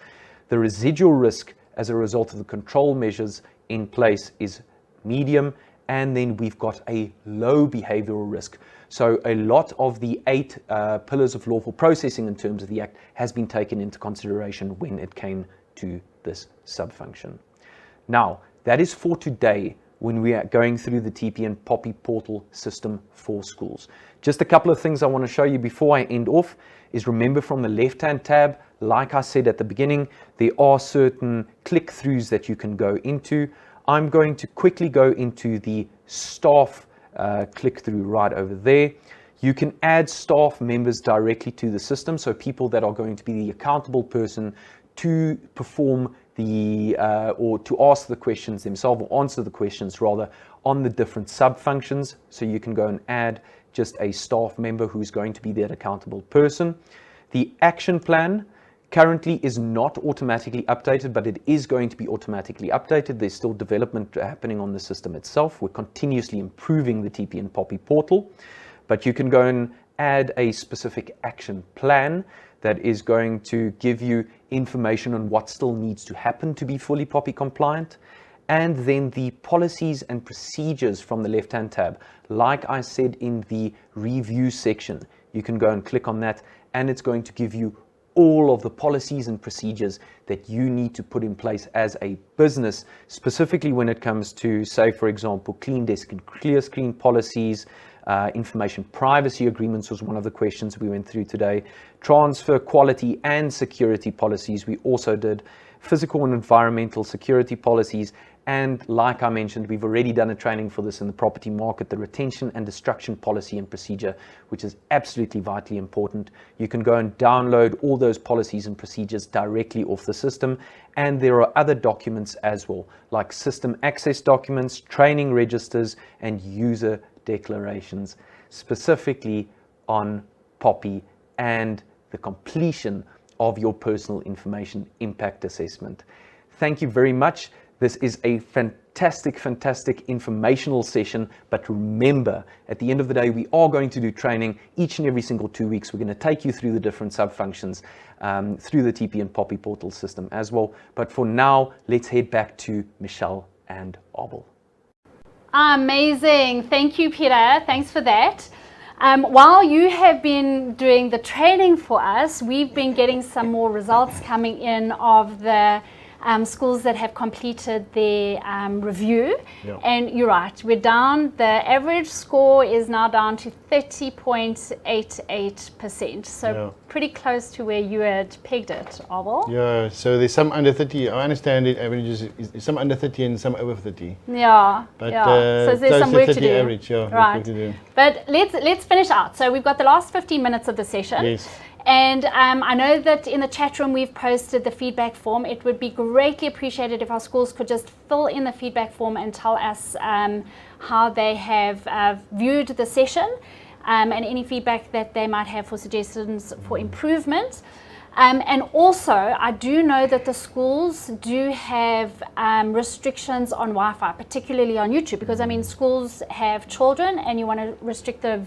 The residual risk as a result of the control measures in place is medium, and then we've got a low behavioral risk. So a lot of the 8 pillars of lawful processing in terms of the Act has been taken into consideration when it came to this subfunction. Now, that is for today when we are going through the TPN POPI-Portal system for schools. Just a couple of things I want to show you before I end off is, remember, from the left-hand tab, like I said at the beginning, there are certain click-throughs that you can go into. I'm going to quickly go into the staff click-through right over there. You can add staff members directly to the system, so people that are going to be the accountable person to perform the or to ask the questions themselves, or answer the questions rather, on the different sub-functions. So you can go and add just a staff member who's going to be that accountable person. The action plan currently is not automatically updated, but it is going to be automatically updated. There's still development happening on the system itself. We're continuously improving the TPN POPI-Portal, but you can go and add a specific action plan that is going to give you information on what still needs to happen to be fully POPI compliant. And then the policies and procedures from the left-hand tab. Like I said in the review section, you can go and click on that, and it's going to give you all of the policies and procedures that you need to put in place as a business, specifically when it comes to, say, for example, clean desk and clear screen policies. Information privacy agreements was one of the questions we went through today. Transfer quality and security policies we also did. Physical and environmental security policies. And like I mentioned, we've already done a training for this in the property market, the retention and destruction policy and procedure, which is absolutely vitally important. You can go and download all those policies and procedures directly off the system. And there are other documents as well, like system access documents, training registers, and user declarations, specifically on POPI and the completion of your personal information impact assessment. Thank you very much. This is a fantastic informational session, but remember, at the end of the day, we are going to do training each and every single 2 weeks. We're going to take you through the different sub-functions through the TPN POPI-Portal system as well. But for now, let's head back to Michelle and Abel. Amazing. Thank you, Pienaar. Thanks for that. While you have been doing the training for us, we've been getting some more results coming in of the schools that have completed their review. Yeah. And you're right, we're down, the average score is now down to 30.88%. So Yeah. pretty close to where you had pegged it, Abel. Yeah, so there's some under 30. I understand it averages is some under 30 and some over 30. Yeah, But yeah. So there's close some to work to 30 do. average, yeah, Right. work to do. But let's finish out. So we've got the last 15 minutes of the session. Yes. And I know that in the chat room we've posted the feedback form. It would be greatly appreciated if our schools could just fill in the feedback form and tell us how they have viewed the session and any feedback that they might have for suggestions for improvement. And also, I do know that the schools do have restrictions on Wi-Fi, particularly on YouTube, because I mean, schools have children and you want to restrict the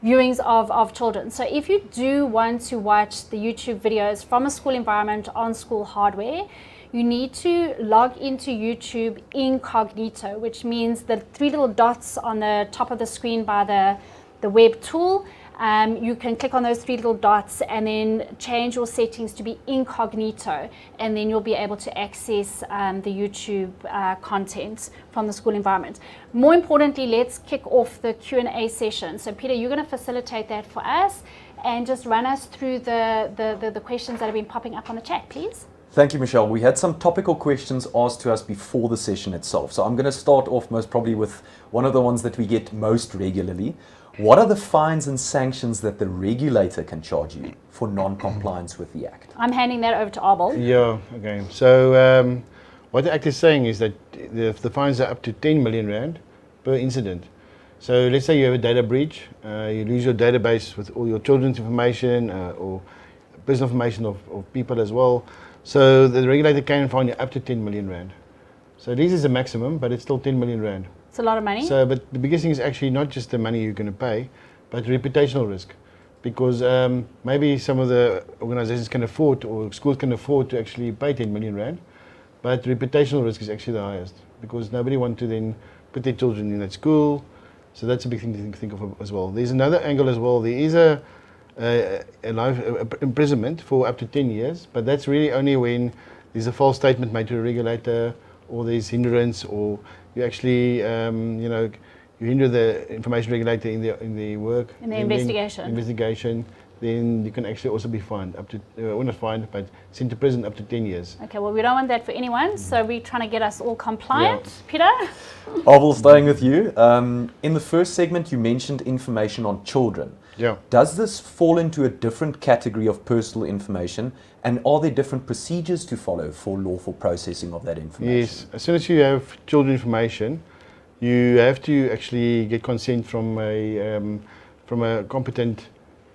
viewings of children. So if you do want to watch the YouTube videos from a school environment on school hardware, you need to log into YouTube incognito, which means the 3 little dots on the top of the screen by the web tool. You can click on those 3 little dots and then change your settings to be incognito, and then you'll be able to access the YouTube content from the school environment. More importantly, let's kick off the Q&A session. So Peter, you're going to facilitate that for us and just run us through the questions that have been popping up on the chat, please. Thank you, Michelle. We had some topical questions asked to us before the session itself. So I'm going to start off most probably with one of the ones that we get most regularly. What are the fines and sanctions that the regulator can charge you for non-compliance with the Act? I'm handing that over to Abel. Yeah, okay. So what the Act is saying is that the fines are up to 10 million rand per incident. So let's say you have a data breach, you lose your database with all your children's information or personal information of people as well. So the regulator can fine you up to 10 million rand. So this is a maximum, but it's still 10 million rand. It's a lot of money. So, but the biggest thing is actually not just the money you're going to pay, but reputational risk. Because maybe some of the organizations can afford, or schools can afford to actually pay 10 million rand, but reputational risk is actually the highest, because nobody wants to then put their children in that school. So that's a big thing to think of as well. There's another angle as well. There is a life imprisonment for up to 10 years, but that's really only when there's a false statement made to a regulator, or there's hindrance, or you actually, you hinder the information regulator in the work. In the investigation. Then you can actually also be fined up to, well, not fined, but sent to prison up to 10 years. Okay, well, we don't want that for anyone, so we're trying to get us all compliant. Yeah. Peter? Abel, staying with you. In the first segment, you mentioned information on children. Yeah. Does this fall into a different category of personal information, and are there different procedures to follow for lawful processing of that information? Yes, as soon as you have children information, you have to actually get consent from a competent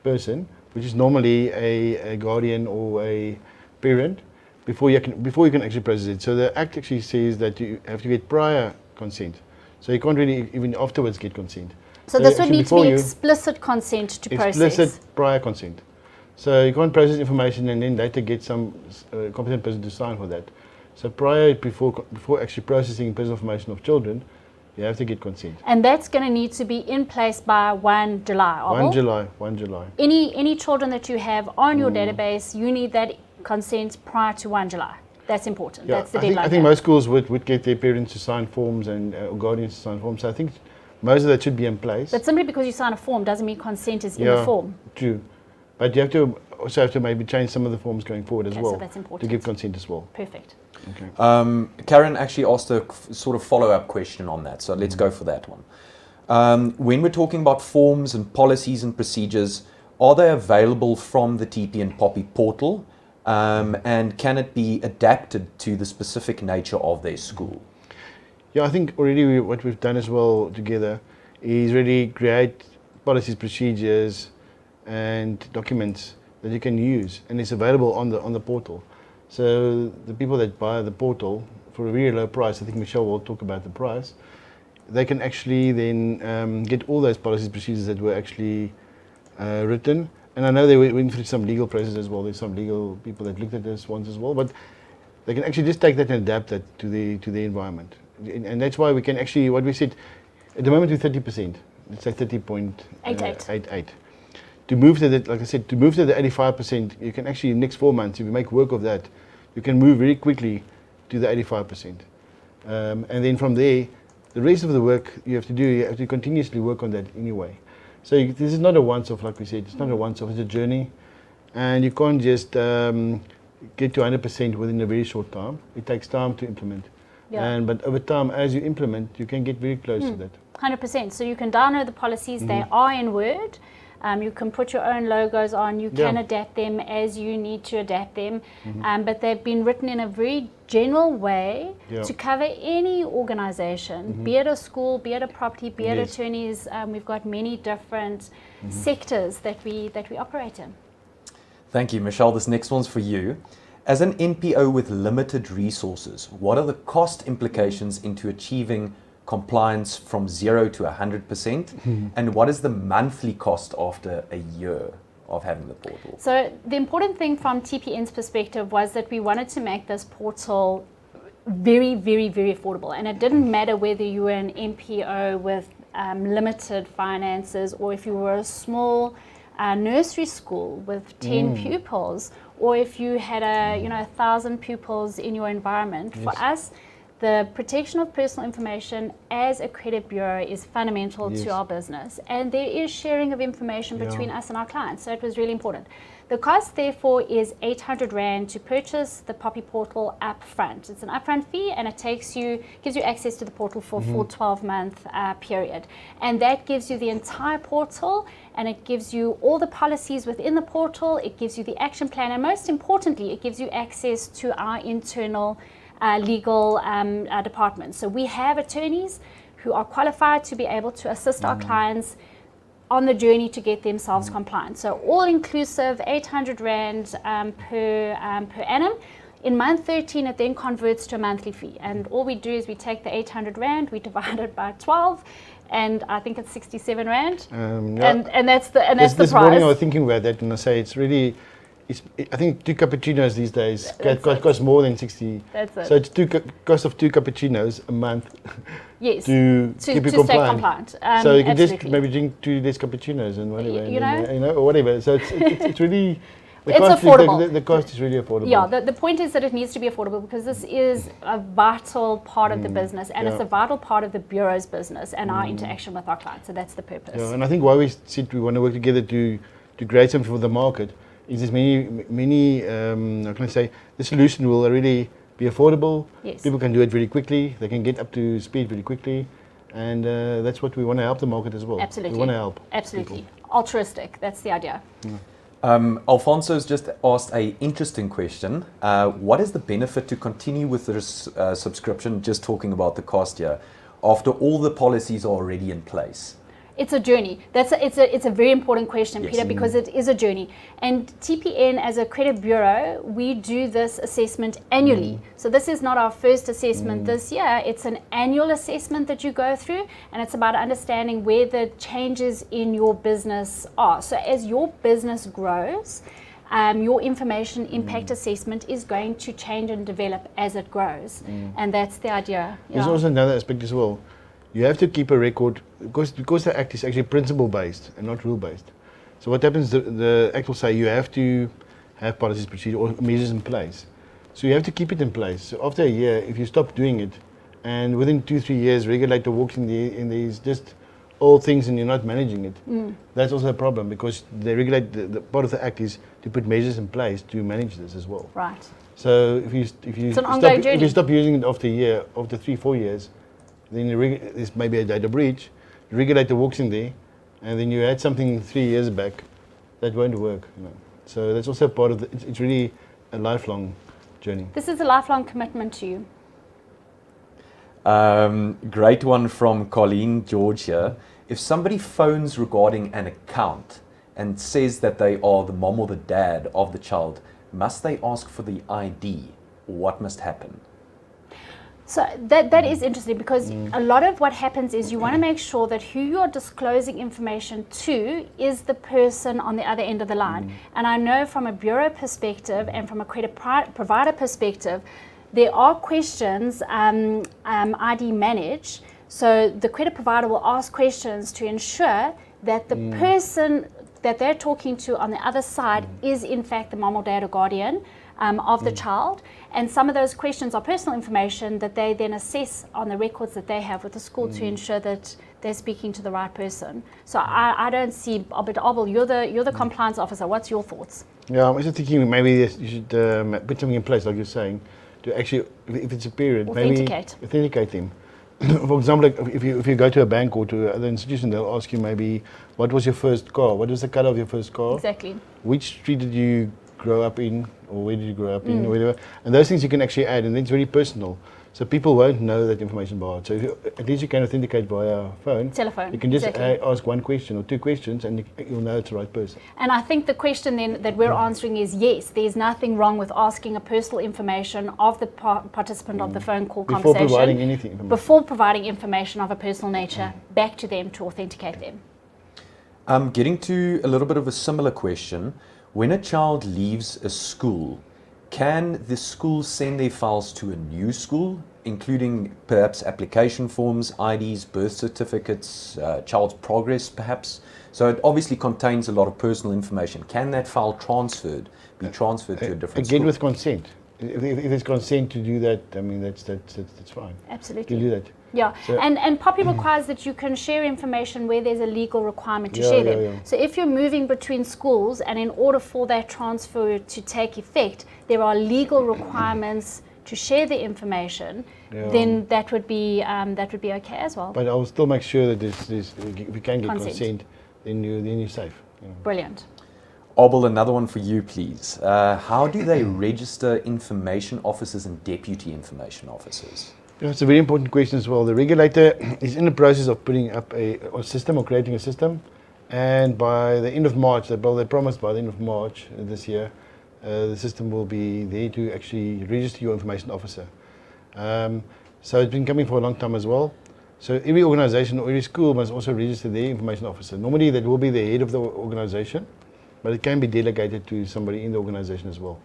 person, which is normally a guardian or a parent, before you can actually process it. So the Act actually says that you have to get prior consent. So you can't really even afterwards get consent. So this would need to be explicit consent to process. Explicit prior consent. So you can't process information and then later get some competent person to sign for that. So before actually processing personal information of children, you have to get consent. And that's going to need to be in place by 1 July. 1 July. Any children that you have on your database, you need that consent prior to 1 July. That's important. Yeah, that's the deadline. I think most schools would get their parents to sign forms and guardians to sign forms. So I think most of that should be in place. But simply because you sign a form doesn't mean consent is in the form. True. But you have to maybe change some of the forms going forward as well. So that's important. To give consent as well. Perfect. Okay. Karen actually asked a sort of follow-up question on that, so let's go for that one. When we're talking about forms and policies and procedures, are they available from the TPN POPI-Portal, and can it be adapted to the specific nature of their school? Yeah, I think already what we've done as well together is really create policies, procedures, and documents that you can use, and it's available on the portal. So the people that buy the portal for a really low price, I think Michelle will talk about the price, they can actually then get all those policies, procedures that were actually written. And I know they went through some legal process as well. There's some legal people that looked at this once as well, but they can actually just take that and adapt that to the environment. And that's why we can actually, what we said, at the moment we're 30%, let's say 30.88. To move to the, like I said, to move to the 85%, you can actually, in the next 4 months, if you make work of that, you can move very quickly to the 85%. And then from there, the rest of the work you have to continuously work on that anyway. So this is not a once-off, like we said, it's not a once-off, it's a journey. And you can't just get to 100% within a very short time. It takes time to implement. Yeah. But over time, as you implement, you can get very close to that. 100%. So you can download the policies, they are in Word. You can put your own logos on, you can adapt them as you need to adapt them. But they've been written in a very general way to cover any organization, be it a school, be it a property, be it attorneys. We've got many different sectors that we operate in. Thank you, Michelle. This next one's for you. As an NPO with limited resources, what are the cost implications into achieving compliance from 0 to 100%? And what is the monthly cost after a year of having the portal? So the important thing from TPN's perspective was that we wanted to make this portal very, very, very affordable. And it didn't matter whether you were an NPO with limited finances, or if you were a small nursery school with 10 pupils, or if you had 1,000 pupils in your environment. For us, the protection of personal information as a credit bureau is fundamental to our business, and there is sharing of information between us and our clients, so it was really important. The cost therefore is 800 Rand to purchase the POPI portal up front. It's an upfront fee, and it gives you access to the portal for a full 12-month period. And that gives you the entire portal, and it gives you all the policies within the portal, it gives you the action plan, and most importantly, it gives you access to our internal legal department. So we have attorneys who are qualified to be able to assist our clients on the journey to get themselves compliant. So all inclusive, 800 Rand per annum. In month 13, it then converts to a monthly fee. And all we do is we take the 800 Rand, we divide it by 12, and I think it's 67 Rand. And that's the price. This morning I was thinking about that, and I say it's really, I think 2 cappuccinos these days cost more than 60. That's it. So it's cost of 2 cappuccinos a month. Yes. to keep you stay compliant. So you can just maybe drink 2 less cappuccinos and whatever, or whatever. So it's really. It's affordable. The cost is really affordable. Yeah, the point is that it needs to be affordable because this is a vital part of the business, and it's a vital part of the bureau's business and our interaction with our clients. So that's the purpose. Yeah, and I think why we said we want to work together to create something for the market is there's many how can I say, the solution will really be affordable. Yes. People can do it very quickly. They can get up to speed very quickly, and that's what we want to help the market as well. Absolutely. We want to help. Absolutely. People. Altruistic. That's the idea. Alfonso's just asked an interesting question. What is the benefit to continue with this subscription, just talking about the cost here, after all the policies are already in place? It's a journey. It's a very important question, Yes. Peter, because it is a journey. And TPN, as a credit bureau, we do this assessment annually. So this is not our first assessment this year. It's an annual assessment that you go through, and it's about understanding where the changes in your business are. So as your business grows, your information impact assessment is going to change and develop as it grows. And that's the idea. There's also another aspect as well. You have to keep a record because the Act is actually principle based and not rule based. So what happens, the Act will say you have to have policies, procedures, or measures in place. So you have to keep it in place. So after a year, if you stop doing it, and within 2-3 years, regulator walks in these just old things and you're not managing it, that's also a problem because they regulate the part of the Act is to put measures in place to manage this as well. Right. So if you stop using it after a year, after 3-4 years, then there's maybe a data breach, the regulator walks in there, and then you had something 3 years back, that won't work. So that's also part of it's really a lifelong journey. This is a lifelong commitment to you. Great one from Colleen George here. If somebody phones regarding an account and says that they are the mom or the dad of the child, must they ask for the ID? What must happen? So that is interesting because a lot of what happens is you want to make sure that who you're disclosing information to is the person on the other end of the line. And I know from a bureau perspective and from a credit provider perspective, there are questions ID manage. So the credit provider will ask questions to ensure that the person that they're talking to on the other side is in fact the mom or dad or guardian. of the child, and some of those questions are personal information that they then assess on the records that they have with the school to ensure that they're speaking to the right person. So I don't see, but Abel, you're the compliance officer. What's your thoughts? Yeah, I'm just thinking maybe you should put something in place, like you're saying, to actually, if it's a parent, maybe authenticate them. For example, like if you go to a bank or to other institution, they'll ask you maybe, what was your first car? What was the colour of your first car? Exactly. Which street did you grow up in, or where did you grow up in, or whatever. And those things you can actually add, and then it's very personal. So people won't know that information by heart. So at least you can authenticate via phone. Telephone. You can just ask one question or two questions, and you'll know it's the right person. And I think the question then that we're answering is yes, there's nothing wrong with asking a personal information of the participant of the phone call conversation. Before providing anything. Before providing information of a personal nature back to them to authenticate them. Getting to a little bit of a similar question, when a child leaves a school, can the school send their files to a new school, including perhaps application forms, IDs, birth certificates, child's progress perhaps? So it obviously contains a lot of personal information. Can that file be transferred to a different school? Again, with consent. If there's consent to do that, I mean, that's fine. Absolutely. To do that. Yeah, so, and POPI requires that you can share information where there's a legal requirement to share them. Yeah. So if you're moving between schools, and in order for that transfer to take effect, there are legal requirements to share the information, then that would be okay as well. But I will still make sure that if we can get consent, then you're safe. You know. Brilliant. Abel, another one for you, please. How do they register information officers and deputy information officers? That's a very important question as well. The regulator is in the process of putting up a system or creating a system, and by the end of March, they promised by the end of March this year, the system will be there to actually register your information officer. So it's been coming for a long time as well. So every organization or every school must also register their information officer. Normally that will be the head of the organization, but it can be delegated to somebody in the organization as well.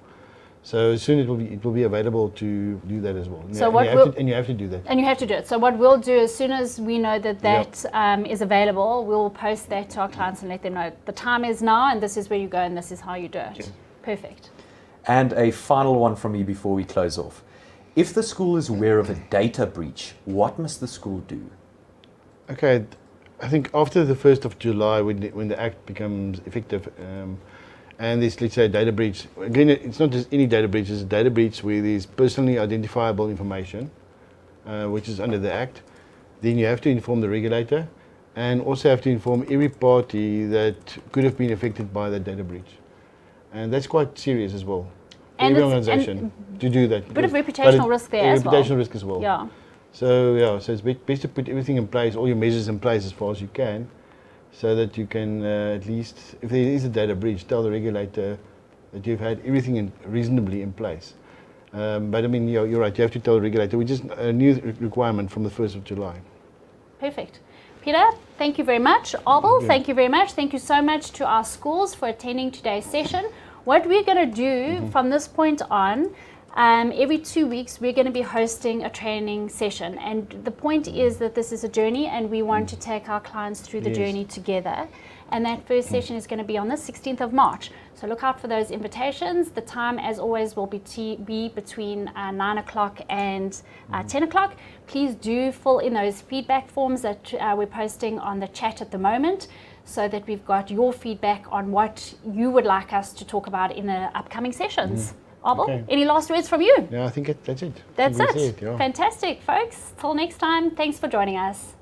So soon it will be available to do that as well. So you have to do that. And you have to do it. So what we'll do, as soon as we know that is available, we'll post that to our clients and let them know the time is now, and this is where you go, and this is how you do it. Okay. Perfect. And a final one from me before we close off. If the school is aware of a data breach, what must the school do? Okay, I think after the 1st of July, when the Act becomes effective, and there's, let's say, a data breach. Again, it's not just any data breach, it's a data breach where there's personally identifiable information, which is under the Act. Then you have to inform the regulator, and also have to inform every party that could have been affected by that data breach. And that's quite serious as well. And every organization to do that. A bit of reputational risk there as well. Reputational risk as well. Yeah. So it's best to put everything in place, all your measures in place as far as you can, so that you can at least, if there is a data breach, tell the regulator that you've had everything reasonably in place. But I mean, you're right, you have to tell the regulator, which is a new requirement from the 1st of July. Perfect. Pienaar, thank you very much. Abel, thank you very much. Thank you so much to our schools for attending today's session. What we're going to do from this point on, every 2 weeks we're going to be hosting a training session, and the point is that this is a journey and we want to take our clients through the journey together, and that first session is going to be on the 16th of March. So look out for those invitations. The time, as always, will be between 9 o'clock and 10 o'clock. Please do fill in those feedback forms that we're posting on the chat at the moment, so that we've got your feedback on what you would like us to talk about in the upcoming sessions. Abel, any last words from you? Yeah, I think that's it. That's it. Fantastic, folks. Till next time, thanks for joining us.